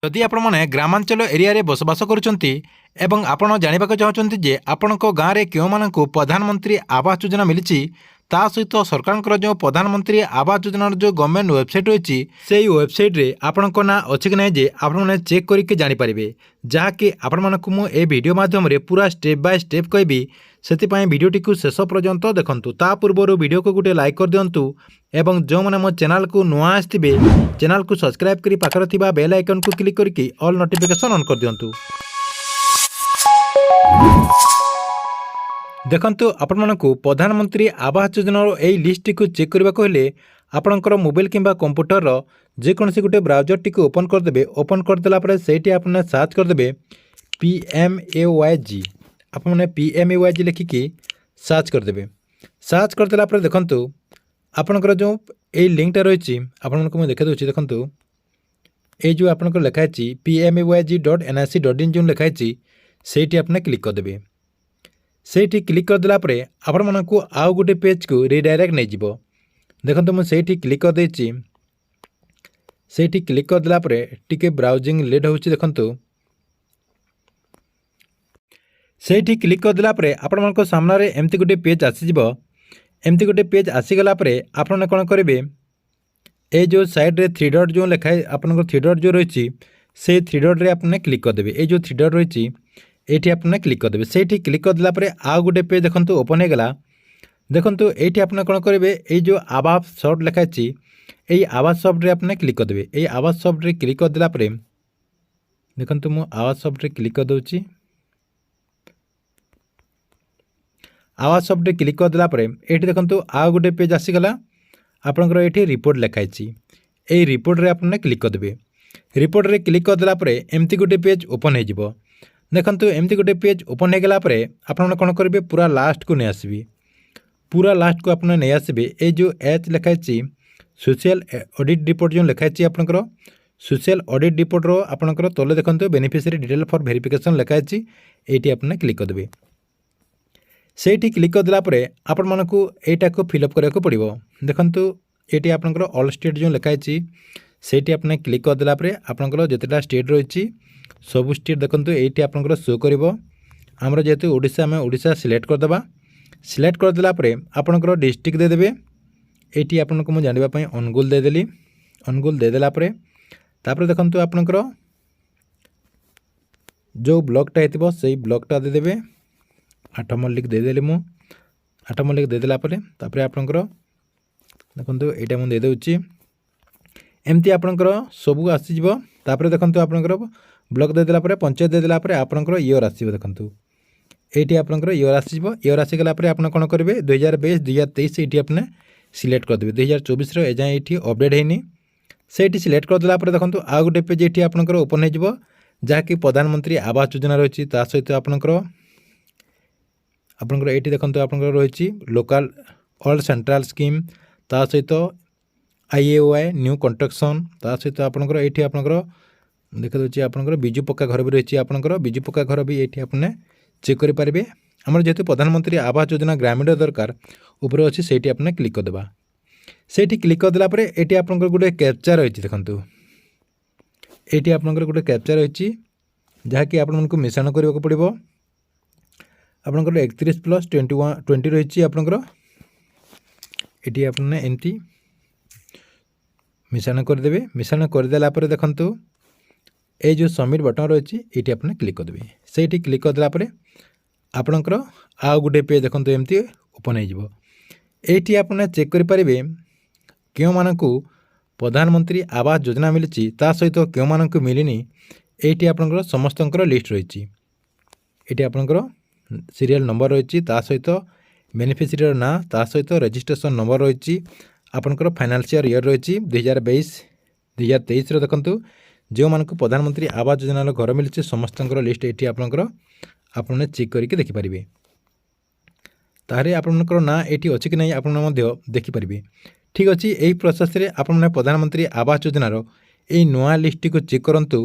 जदि आपने ग्रामांचल एरिया रे बसवास करुँच एवं आपण जानवाक चाहते जे आपण गाँव में क्यों मानक प्रधानमंत्री आवास योजना मिली ता सहित सरकार जो प्रधानमंत्री आवास योजनार जो गवर्नमेंट वेबसाइट रही से वेबसाइट रे आपण ना अच्छी कि ना आपने चेक करके जानीपारे जहाँकि आपण मानक मुझे वीडियो माध्यम पूरा स्टेप बाय स्टेप कहबी से भिडटी को शेष पर्यंत देखूँ ता पूर्व वीडियो को गोटे लाइक कर दिंतु एवं जो मैंने मो चैनल को नुआ आसवे चैनल को सब्सक्राइब करी पाखर थिबा बेल आइकन को क्लिक करके ऑल नोटिफिकेशन ऑन कर दिंतु। देखंतु आपण मानकु प्रधानमंत्री आवास योजनार यही लिस्ट को चेक करने को हेले आपणकर मोबाइल किंबा कंप्यूटर जेकोसी गोटे ब्राउजर टी ओपन करदे। ओपन करदेला परे सेठी आपने सर्च करदे PMAYG आपने PMAYG लिखिकी सर्च करदे। सर्च करदेला परे देखंतु आपणकर जो यही लिंकटा रही आपको देखा दूसरी देखंतु ये जो आपणकर लिखाई PMAYG.nic.in जो लिखाई सेठी आपने क्लिक करदे। सेठी क्लिक करदेला परे आपण मानकु आउ गोटे पेज को रिडायरेक्ट नहीं जीवो। देखंतु मु सेठी क्लिक कर देछि। सेठी क्लिक करदेला परे टिके ब्राउजिंग लेट होछि। देखंतु सेठी क्लिक करदेला परे आपण मानको सामना रे एमती गोटे पेज आसी जीवो। एमती गोटे पेज आसीगला परे आपण कौन करेंगे ये जो साइड रे थ्री डॉट जो लिखाई आपन थ्री डॉट जो रही से थ्री डॉट रे आपने क्लिक करदे। ये जो थ्री डॉट रही ये आपने क्लिक करदे। सेठी क्लिक करदेला परे आउ गोटे पेज देखंतु ओपन हो गला। देखंतु ये आपने कौन करेंगे ये जो आवास सॉफ्ट लिखाई यही आवास सॉफ्ट रे आपने क्लिक करदे। यही आवास सॉफ्ट रे क्लिक करदेला परे देखंतु मु आवास सॉफ्ट रे क्लिक कर दउची। आवास सॉफ्ट रे क्लिक करदेला परे एठी देखंतु आउ गोटे पेज आसीगला। आपनकर एठी रिपोर्ट लिखाई यही रिपोर्ट रे आपने क्लिक करदे। रिपोर्ट रे क्लिक करदेला परे एमती गोटे पेज ओपन हो जिवो। देखंतु एमती गोटे पेज ओपन हो गला परे आपन कौन करेंगे पूरा लास्ट को नहीं आसबी। पूरा लास्ट को आपने नहीं आसबे। ये जो एच लिखाई सोशल ऑडिट रिपोर्ट जो लिखाई आपनकर सोशल ऑडिट रिपोर्ट रो आपनकर तले देखंतु बेनिफिशियरी डिटेल फॉर वेरिफिकेशन लिखाई एटी आपने क्लिक करदे। सेठी क्लिक करदेला परे आपण मानकु एटा को फिलअप करने को पड़ो। देखंतु एटी आपनकर ऑल स्टेट जो लिखाई सेठी आपने क्लिक करदेला परे आपनकर जेतेटा स्टेट रही सब स्टेट देखंतु एटी आपनकर शो करिवो। हमर जेतु ओडिशा में ओडिशा सिलेक्ट करदेबा। सिलेक्ट करदेला परे आपनकर डिस्ट्रिक्ट दे देबे। एटी आपनको मु जानिबा पई अनुगुल दे देली। अनुगुल दे देला परे तापर देखंतु आपनकर जो ब्लॉकटा हेतिबो सेही ब्लॉकटा दे देबे। 8 मल्लिक दे देली मु 8 मल्लिक दे देला परे तापर आपनकर देखंतु एटा मु दे देउची। एमती आपनकर सबु आसी जिवो। तापर देखंतु आपनकर ब्लॉक दे देला परे पंचायत दे देला परे आपनकर ईयर आसीबो। देखंतु एटी आपनकर ईयर आसीबो। ईयर आसी गला परे आपन कोन करिवे 2022 2023 एटी आपने सिलेक्ट कर देबे। 2024 रो एजा एटी अपडेट हेनी सेटी सिलेक्ट कर देला परे देखंतु आ गोटे पेज एटी आपनकर ओपन हे जिवो जहा कि प्रधानमंत्री आवास योजना रही ता सहित आपनकर एटी देखंतु आपनकर रही लोकल ऑल सेंट्रल स्कीम ता सहित IAOI न्यू कंस्ट्रक्शन ता सहित आपनकर एटी आपनकर देखा दूसरी आपनकर बिजु पक्का घर भी रही। आपनकर बिजु पक्का घर भी एटी आपने चेक करि पारिबे। हमर जेतु प्रधानमंत्री आवास योजना ग्रामीण दरकार ऊपर अच्छी सेठी आपने क्लिक करदेबा। सेठी क्लिक करदेला परे एटी आपनकर गोटे कैप्चा रही। देखंतु एटी आपनकर गोटे कैप्चा रही जहा कि आपण मानकु मिश्रण करबा को पड़िबो। आपनकर 31+21 रही आपनकर एटी आपने एमती मिश्रण करदेबे। मिश्रण करदेला परे देखंतु ये जो सबमिट बटन रही ये आपने क्लिक करदे। से क्लिक करदेला परे आपणकर आउ गोटे पेज देखंतु एमती ओपन हो। ये आपने चेक करेंगे क्यों मानकु प्रधानमंत्री आवास योजना मिली ता सहित क्यों मानकु मिलनी ये आपणकर समस्तंकर लिस्ट रही। ये आपणकर सीरियल नंबर रही ता सहित बेनिफिशियरी ना ता सहित रजिस्ट्रेशन नंबर रही। आपणकर फाइनेंशियल ईयर रही 2022 2023 रो देखंतु जो मानक प्रधानमंत्री आवास योजनार घर मिली समस्तंकर लिस्ट ये आपने चेक करके देखिपारे। ताहरे आपनकर ना एटी अच्छी कि नहीं आपने देखिपारे। ठीक अच्छे यही प्रोसेस रे आपने प्रधानमंत्री आवास योजनार यही नुआ लिस्ट को चेक करंतु।